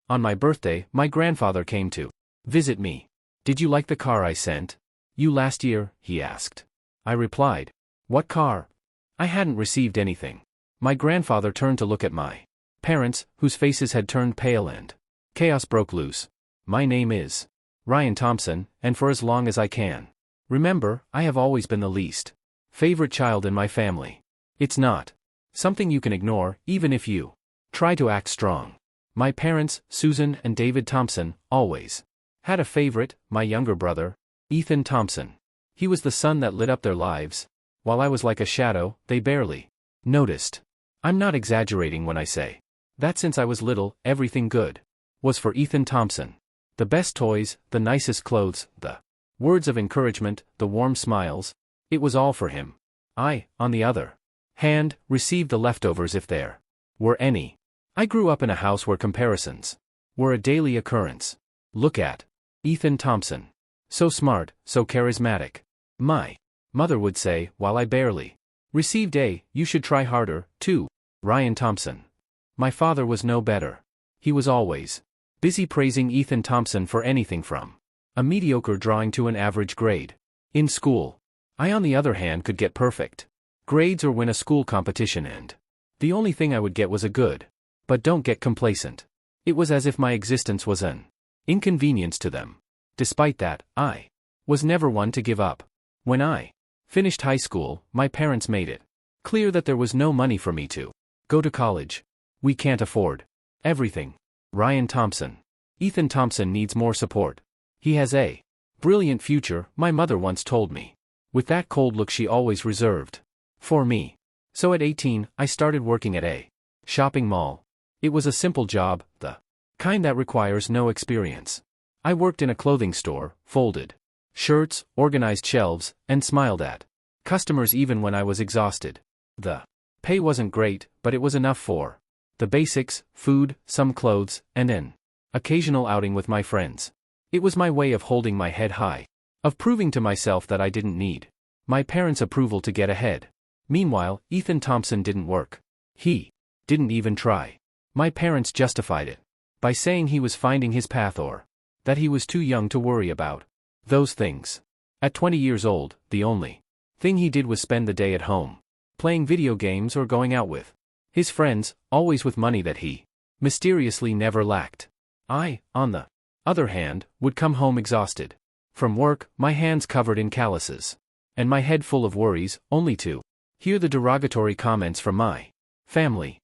On my birthday, my grandfather came to visit me. "Did you like the car I sent you last year?" he asked. I replied, "What car?" I hadn't received anything. My grandfather turned to look at my parents, whose faces had turned pale, and chaos broke loose. "My name is Ryan Thompson, and for as long as I can remember, I have always been the least favorite child in my family. It's not something you can ignore, even if you try to act strong. My parents, Susan and David Thompson, always had a favorite, my younger brother, Ethan Thompson. He was the sun that lit up their lives. While I was like a shadow, they barely noticed. I'm not exaggerating when I say that since I was little, everything good was for Ethan Thompson. The best toys, the nicest clothes, the words of encouragement, the warm smiles, it was all for him. I, on the other hand, received the leftovers if there were any. I grew up in a house where comparisons were a daily occurrence. Look at Ethan Thompson. So smart, so charismatic. My mother would say, while I barely received a, "You should try harder," too. Ryan Thompson. My father was no better. He was always busy praising Ethan Thompson for anything from a mediocre drawing to an average grade in school. I, on the other hand, could get perfect grades or win a school competition, and the only thing I would get was a good but don't get complacent. It was as if my existence was an inconvenience to them. Despite that, I was never one to give up. When I finished high school, my parents made it clear that there was no money for me to go to college. "We can't afford everything. Ryan Thompson. Ethan Thompson needs more support. He has a brilliant future," my mother once told me, with that cold look she always reserved for me. So at 18, I started working at a shopping mall. It was a simple job, the kind that requires no experience. I worked in a clothing store, folded shirts, organized shelves, and smiled at customers even when I was exhausted. The pay wasn't great, but it was enough for the basics: food, some clothes, and an occasional outing with my friends. It was my way of holding my head high, of proving to myself that I didn't need my parents' approval to get ahead. Meanwhile, Ethan Thompson didn't work. He didn't even try. My parents justified it by saying he was finding his path, or that he was too young to worry about those things. At 20 years old, the only thing he did was spend the day at home, playing video games or going out with his friends, always with money that he mysteriously never lacked. I, on the other hand, would come home exhausted from work, my hands covered in calluses, and my head full of worries, only to hear the derogatory comments from my family.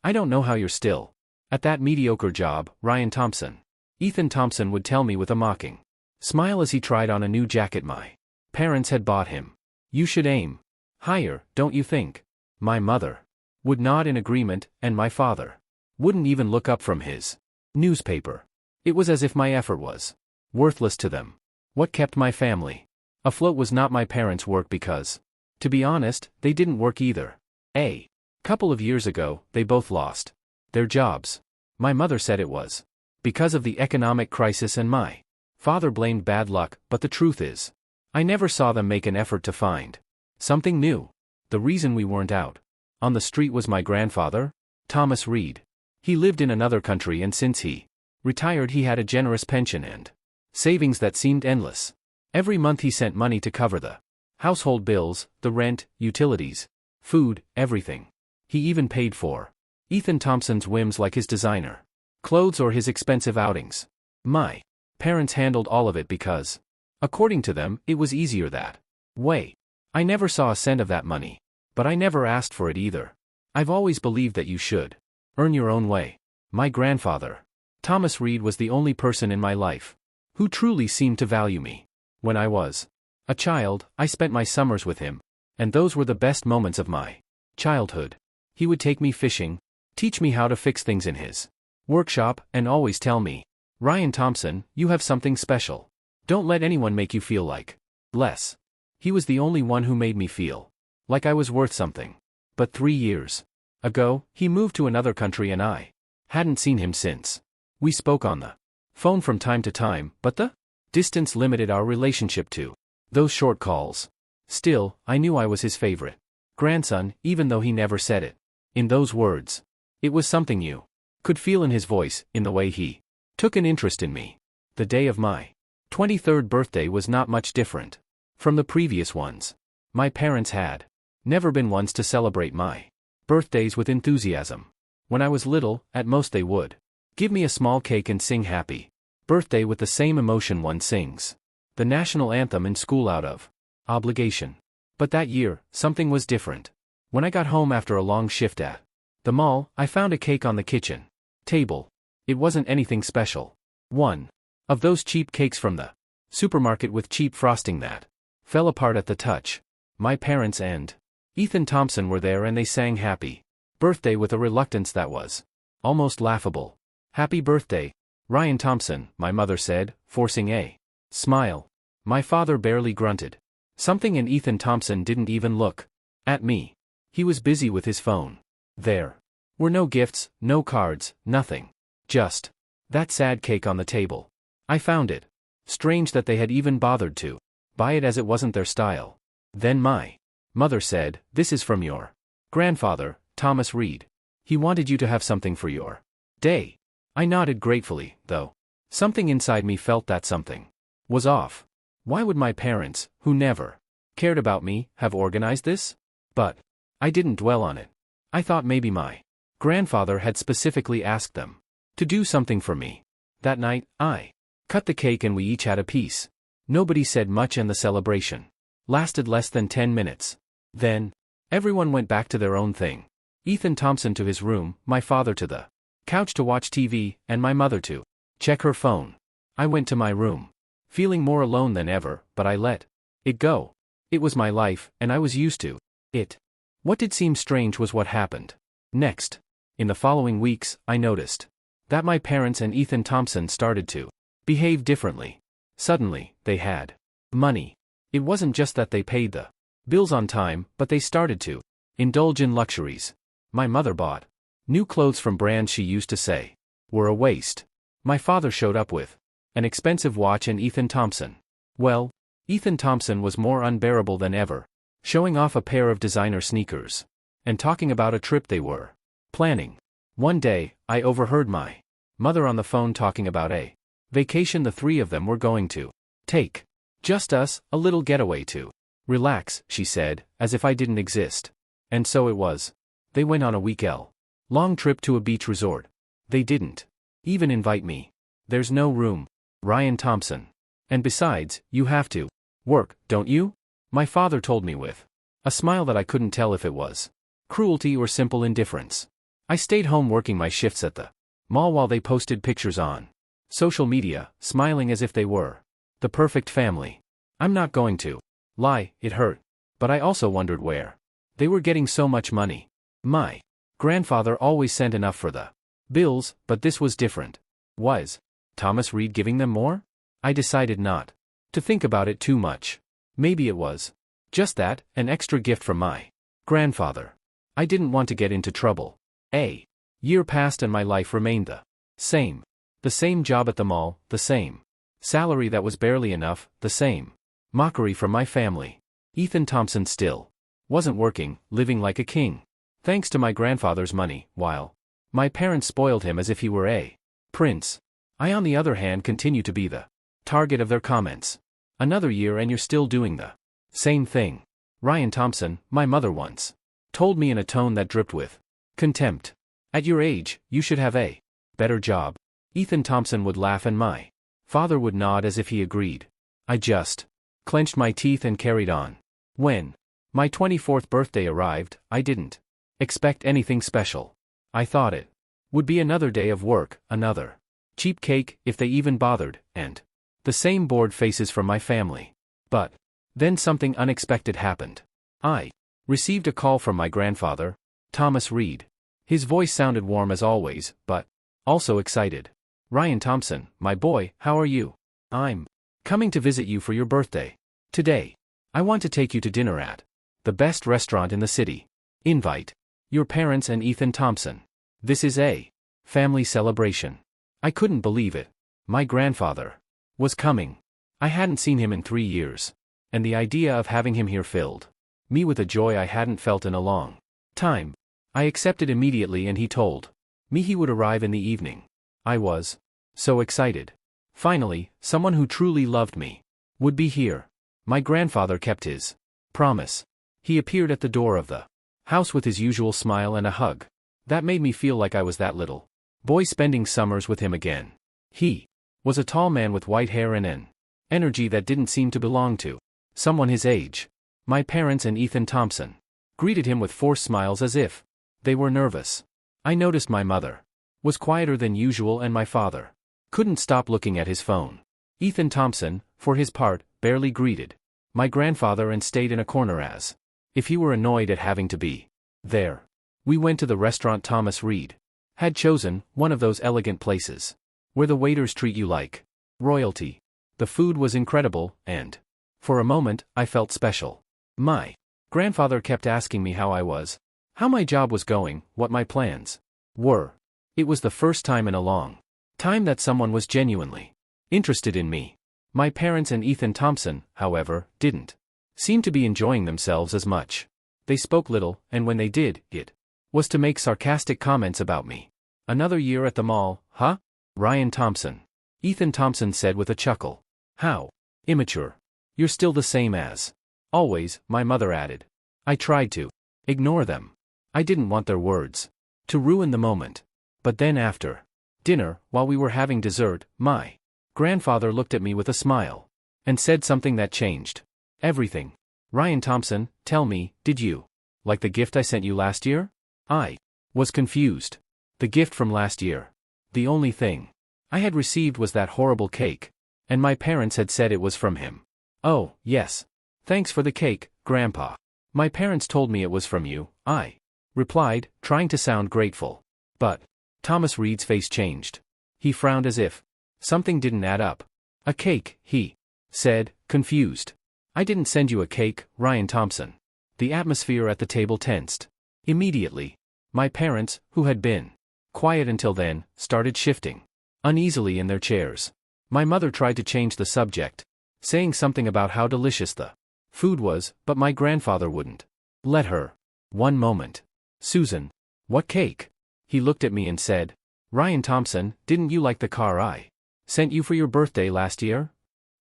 "I don't know how you're still at that mediocre job, Ryan Thompson," Ethan Thompson would tell me with a mocking smile as he tried on a new jacket my parents had bought him. "You should aim higher, don't you think?" My mother would nod in agreement, and my father wouldn't even look up from his newspaper. It was as if my effort was worthless to them. What kept my family afloat was not my parents' work because, to be honest, they didn't work either. A couple of years ago, they both lost their jobs. My mother said it was because of the economic crisis, and my father blamed bad luck, but the truth is, I never saw them make an effort to find something new. The reason we weren't out on the street was my grandfather, Thomas Reed. He lived in another country, and since he retired, he had a generous pension and savings that seemed endless. Every month he sent money to cover the household bills, the rent, utilities, food, everything. He even paid for Ethan Thompson's whims like his designer clothes or his expensive outings. My parents handled all of it because, according to them, it was easier that way. I never saw a cent of that money, but I never asked for it either. I've always believed that you should earn your own way. My grandfather, Thomas Reed, was the only person in my life who truly seemed to value me. When I was a child, I spent my summers with him, and those were the best moments of my childhood. He would take me fishing, teach me how to fix things in his workshop, and always tell me, "Ryan Thompson, you have something special. Don't let anyone make you feel like less." He was the only one who made me feel like I was worth something. But 3 years ago, he moved to another country, and I hadn't seen him since. We spoke on the phone from time to time, but the distance limited our relationship to those short calls. Still, I knew I was his favorite grandson, even though he never said it in those words. It was something you Could feel in his voice, in the way he took an interest in me. The day of my 23rd birthday was not much different from the previous ones. My parents had never been ones to celebrate my birthdays with enthusiasm. When I was little, at most they would give me a small cake and sing happy birthday with the same emotion one sings the national anthem in school out of obligation. But that year, something was different. When I got home after a long shift at the mall, I found a cake on the kitchen table. It wasn't anything special. One of those cheap cakes from the supermarket with cheap frosting that fell apart at the touch. My parents and Ethan Thompson were there and they sang happy birthday with a reluctance that was almost laughable. Happy birthday, Ryan Thompson, my mother said, forcing a smile. My father barely grunted something and Ethan Thompson didn't even look at me. He was busy with his phone. There were no gifts, no cards, nothing. Just that sad cake on the table. I found it strange that they had even bothered to buy it as it wasn't their style. Then my mother said, "This is from your grandfather, Thomas Reed. He wanted you to have something for your day." I nodded gratefully, though something inside me felt that something was off. Why would my parents, who never cared about me, have organized this? But I didn't dwell on it. I thought maybe my grandfather had specifically asked them to do something for me. That night, I cut the cake and we each had a piece. Nobody said much and the celebration lasted less than 10 minutes. Then, everyone went back to their own thing. Ethan Thompson to his room, my father to the couch to watch TV, and my mother to check her phone. I went to my room, feeling more alone than ever, but I let it go. It was my life, and I was used to it. What did seem strange was what happened next. In the following weeks, I noticed that my parents and Ethan Thompson started to behave differently. Suddenly, they had money. It wasn't just that they paid the bills on time, but they started to indulge in luxuries. My mother bought new clothes from brands she used to say were a waste. My father showed up with an expensive watch and Ethan Thompson, well, Ethan Thompson was more unbearable than ever, showing off a pair of designer sneakers and talking about a trip they were planning. One day, I overheard my mother on the phone talking about a vacation the three of them were going to take. Just us, a little getaway to relax, she said, as if I didn't exist. And so it was. They went on a week-long trip to a beach resort. They didn't even invite me. There's no room, Ryan Thompson. And besides, you have to work, don't you? My father told me with a smile that I couldn't tell if it was cruelty or simple indifference. I stayed home working my shifts at the mall while they posted pictures on social media, smiling as if they were the perfect family. I'm not going to lie, it hurt. But I also wondered where they were getting so much money. My grandfather always sent enough for the bills, but this was different. Was Thomas Reed giving them more? I decided not to think about it too much. Maybe it was just that, an extra gift from my grandfather. I didn't want to get into trouble. A year passed and my life remained the same. The same job at the mall, the same salary that was barely enough, the same mockery from my family. Ethan Thompson still wasn't working, living like a king, thanks to my grandfather's money, while my parents spoiled him as if he were a prince. I on the other hand continue to be the target of their comments. Another year and you're still doing the same thing. Ryan Thompson, my mother once told me in a tone that dripped with contempt. At your age, you should have a better job. Ethan Thompson would laugh and my father would nod as if he agreed. I just clenched my teeth and carried on. When my 24th birthday arrived, I didn't expect anything special. I thought it would be another day of work, another cheap cake, if they even bothered, and the same bored faces from my family. But then something unexpected happened. I received a call from my grandfather, Thomas Reed. His voice sounded warm as always, but also excited. "Ryan Thompson, my boy, how are you? I'm coming to visit you for your birthday. Today, I want to take you to dinner at the best restaurant in the city. Invite your parents and Ethan Thompson. This is a family celebration." I couldn't believe it. My grandfather was coming. I hadn't seen him in 3 years, and the idea of having him here filled me with a joy I hadn't felt in a long time. I accepted immediately and he told Me, he would arrive in the evening. I was so excited. Finally, someone who truly loved me would be here. My grandfather kept his promise. He appeared at the door of the house with his usual smile and a hug. That made me feel like I was that little boy spending summers with him again. He was a tall man with white hair and an energy that didn't seem to belong to someone his age. My parents and Ethan Thompson greeted him with forced smiles as if they were nervous. I noticed my mother was quieter than usual and my father couldn't stop looking at his phone. Ethan Thompson, for his part, barely greeted my grandfather and stayed in a corner as if he were annoyed at having to be there. We went to the restaurant Thomas Reed had chosen, one of those elegant places where the waiters treat you like royalty. The food was incredible, and for a moment, I felt special. My grandfather kept asking me how I was, how my job was going, what my plans were. It was the first time in a long time that someone was genuinely interested in me. My parents and Ethan Thompson, however, didn't seem to be enjoying themselves as much. They spoke little, and when they did, it was to make sarcastic comments about me. Another year at the mall, huh? Ryan Thompson. Ethan Thompson said with a chuckle. How immature. You're still the same as always, my mother added. I tried to ignore them. I didn't want their words to ruin the moment. But then after dinner, while we were having dessert, my grandfather looked at me with a smile and said something that changed everything. Ryan Thompson, tell me, did you like the gift I sent you last year? I was confused. The gift from last year. The only thing I had received was that horrible cake, and my parents had said it was from him. Oh, yes. Thanks for the cake, Grandpa. My parents told me it was from you, I replied, trying to sound grateful. But Thomas Reed's face changed. He frowned as if something didn't add up. A cake, he said, confused. I didn't send you a cake, Ryan Thompson. The atmosphere at the table tensed. Immediately, my parents, who had been quiet until then, started shifting uneasily in their chairs. My mother tried to change the subject, saying something about how delicious the food was, but my grandfather wouldn't let her. One moment. Susan. What cake? He looked at me and said, Ryan Thompson, didn't you like the car I sent you for your birthday last year?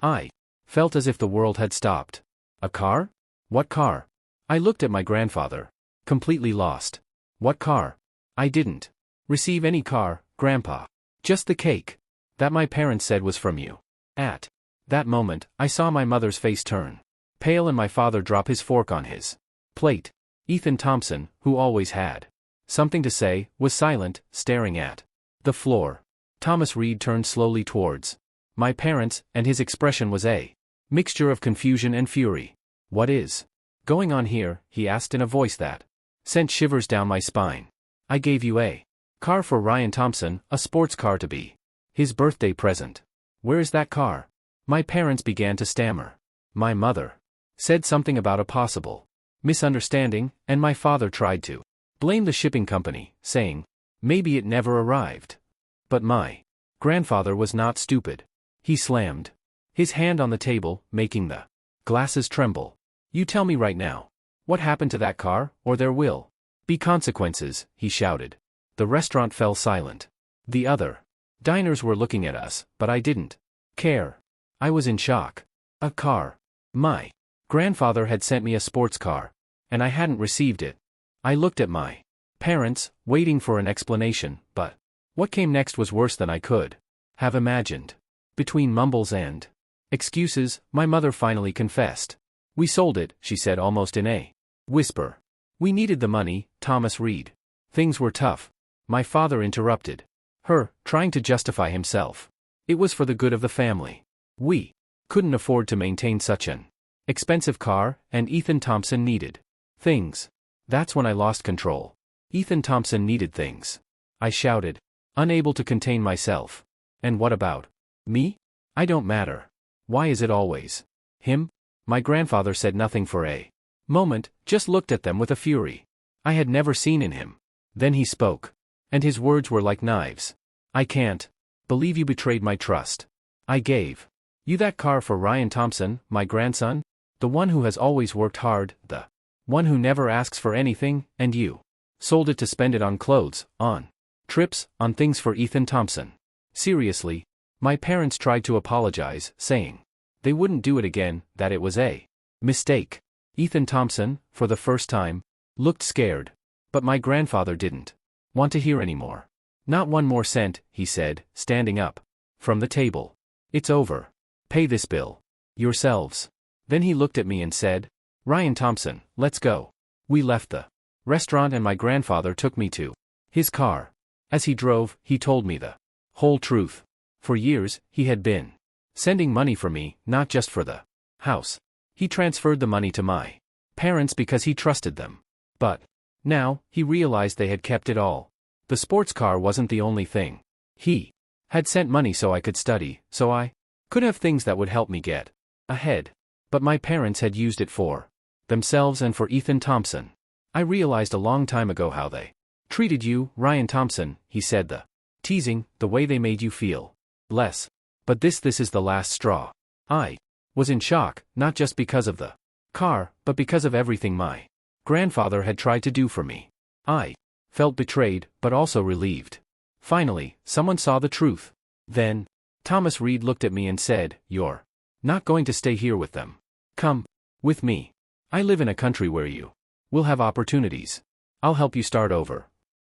I felt as if the world had stopped. A car? What car? I looked at my grandfather, completely lost. What car? I didn't receive any car, Grandpa. Just the cake that my parents said was from you. At that moment, I saw my mother's face turn pale and my father drop his fork on his plate. Ethan Thompson, who always had something to say, was silent, staring at the floor. Thomas Reed turned slowly towards my parents, and his expression was a mixture of confusion and fury. What is going on here? He asked in a voice that sent shivers down my spine. I gave you a car for Ryan Thompson, a sports car to be his birthday present. Where is that car? My parents began to stammer. My mother said something about a possible misunderstanding, and my father tried to blame the shipping company, saying, maybe it never arrived. But my grandfather was not stupid. He slammed his hand on the table, making the glasses tremble. You tell me right now, what happened to that car, or there will be consequences, he shouted. The restaurant fell silent. The other diners were looking at us, but I didn't care. I was in shock. A car. My grandfather had sent me a sports car, and I hadn't received it. I looked at my parents, waiting for an explanation, but what came next was worse than I could have imagined. Between mumbles and excuses, my mother finally confessed. We sold it, she said almost in a whisper. We needed the money, Thomas Reed. Things were tough. My father interrupted her, trying to justify himself. It was for the good of the family. We couldn't afford to maintain such an expensive car, and Ethan Thompson needed things. That's when I lost control. Ethan Thompson needed things. I shouted, unable to contain myself. And what about me? I don't matter. Why is it always him? My grandfather said nothing for a moment, just looked at them with a fury I had never seen in him. Then he spoke. And his words were like knives. I can't believe you betrayed my trust. I gave you that car for Ryan Thompson, my grandson, the one who has always worked hard, the one who never asks for anything, and you sold it to spend it on clothes, on Trips, on things for Ethan Thompson. Seriously, my parents tried to apologize, saying they wouldn't do it again, that it was a mistake. Ethan Thompson, for the first time, looked scared. But my grandfather didn't want to hear anymore. Not one more cent, he said, standing up from the table. It's over. Pay this bill yourselves. Then he looked at me and said, Ryan Thompson, let's go. We left the restaurant and my grandfather took me to his car. As he drove, he told me the whole truth. For years, he had been sending money for me, not just for the house. He transferred the money to my parents because he trusted them. But now, he realized they had kept it all. The sports car wasn't the only thing. He had sent money so I could study, so I could have things that would help me get ahead. But my parents had used it for themselves and for Ethan Thompson. I realized a long time ago how they treated you, Ryan Thompson, he said, the teasing, the way they made you feel less. But this is the last straw. I was in shock, not just because of the car, but because of everything my grandfather had tried to do for me. I felt betrayed, but also relieved. Finally, someone saw the truth. Then, Thomas Reed looked at me and said, You're not going to stay here with them. Come with me. I live in a country where you will have opportunities. I'll help you start over.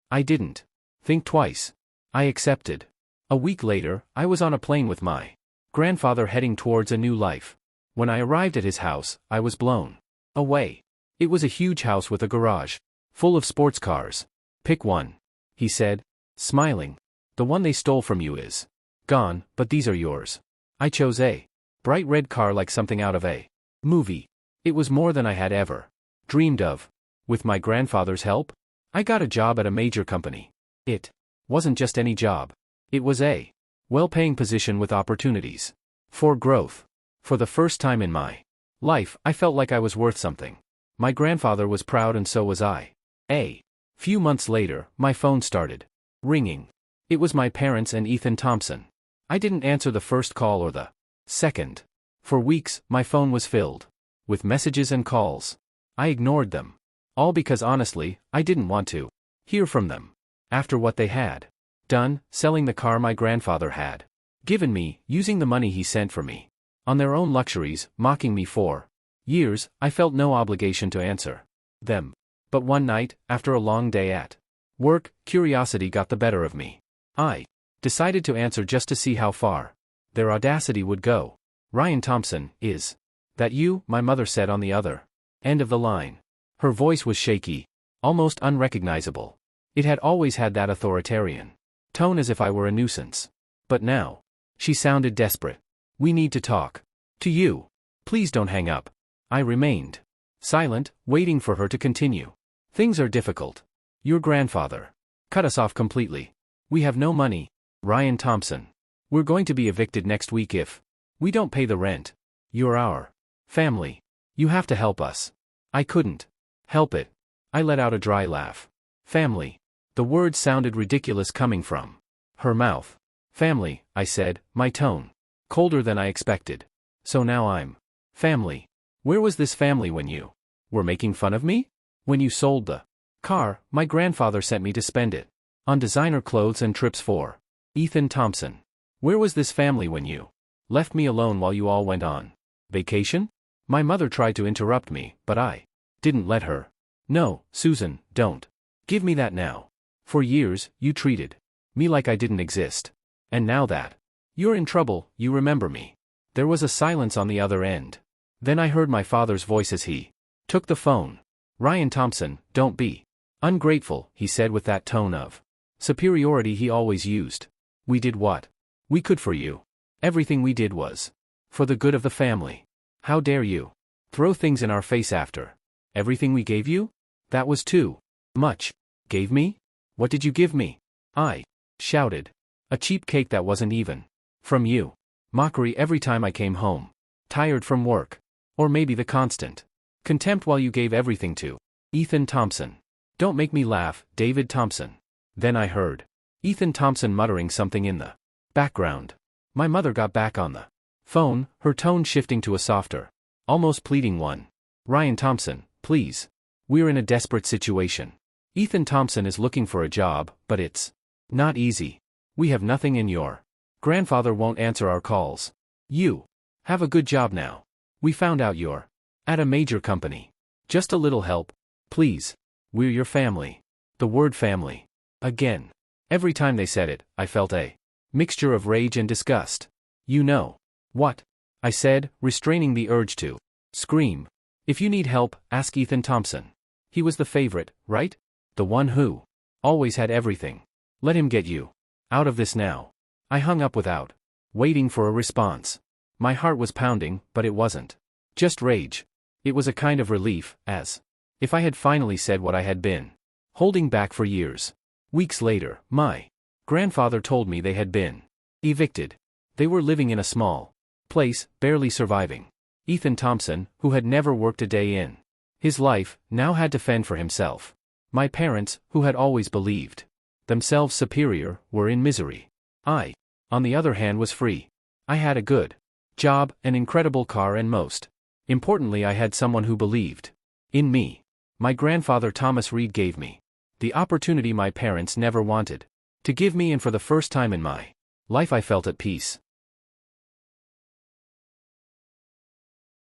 I didn't think twice. I accepted. A week later, I was on a plane with my grandfather heading towards a new life. When I arrived at his house, I was blown away. It was a huge house with a garage full of sports cars. Pick one, he said, smiling. The one they stole from you is gone, but these are yours. I chose a bright red car like something out of a movie. It was more than I had ever dreamed of. With my grandfather's help, I got a job at a major company. It wasn't just any job. It was a well-paying position with opportunities for growth. For the first time in my life, I felt like I was worth something. My grandfather was proud and so was I. A few months later, my phone started ringing. It was my parents and Ethan Thompson. I didn't answer the first call or the second. For weeks, my phone was filled with messages and calls. I ignored them. All because honestly, I didn't want to hear from them. After what they had done, selling the car my grandfather had given me, using the money he sent for me on their own luxuries, mocking me for years, I felt no obligation to answer them. But one night, after a long day at work, curiosity got the better of me. I decided to answer just to see how far their audacity would go. Ryan Thompson, is that you? My mother said on the other end of the line. Her voice was shaky, almost unrecognizable. It had always had that authoritarian tone, as if I were a nuisance. But now, she sounded desperate. We need to talk. To you. Please don't hang up. I remained silent, waiting for her to continue. Things are difficult. Your grandfather cut us off completely. We have no money, Ryan Thompson. We're going to be evicted next week if we don't pay the rent. You're our family. You have to help us. I couldn't help it. I let out a dry laugh. Family. The word sounded ridiculous coming from her mouth. Family, I said, my tone colder than I expected. So now I'm family. Where was this family when you were making fun of me? When you sold the car, my grandfather sent me to spend it on designer clothes and trips for Ethan Thompson. Where was this family when you left me alone while you all went on vacation? My mother tried to interrupt me, but I didn't let her. No, Susan, don't give me that now. For years, you treated me like I didn't exist. And now that you're in trouble, you remember me. There was a silence on the other end. Then I heard my father's voice as he took the phone. Ryan Thompson, don't be ungrateful, he said with that tone of superiority he always used. We did what we could for you. Everything we did was for the good of the family. How dare you throw things in our face after everything we gave you? That was too much. Gave me? What did you give me? I shouted. A cheap cake that wasn't even from you. Mockery every time I came home, tired from work. Or maybe the constant contempt while you gave everything to Ethan Thompson. Don't make me laugh, David Thompson. Then I heard Ethan Thompson muttering something in the background. My mother got back on the phone, her tone shifting to a softer, almost pleading one. Ryan Thompson, please. We're in a desperate situation. Ethan Thompson is looking for a job, but it's Not easy. We have nothing and your grandfather won't answer our calls. You have a good job now. We found out you're at a major company. Just a little help, please. We're your family. The word family. Again. Every time they said it, I felt a mixture of rage and disgust. You know what? I said, restraining the urge to scream. If you need help, ask Ethan Thompson. He was the favorite, right? The one who always had everything. Let him get you out of this now. I hung up without waiting for a response. My heart was pounding, but it wasn't just rage. It was a kind of relief, as if I had finally said what I had been holding back for years. Weeks later, my grandfather told me they had been evicted. They were living in a small place, barely surviving. Ethan Thompson, who had never worked a day in his life, now had to fend for himself. My parents, who had always believed themselves superior, were in misery. I, on the other hand, was free. I had a good job, an incredible car, and most importantly, I had someone who believed in me. My grandfather Thomas Reed gave me the opportunity my parents never wanted to give me, and for the first time in my life I felt at peace.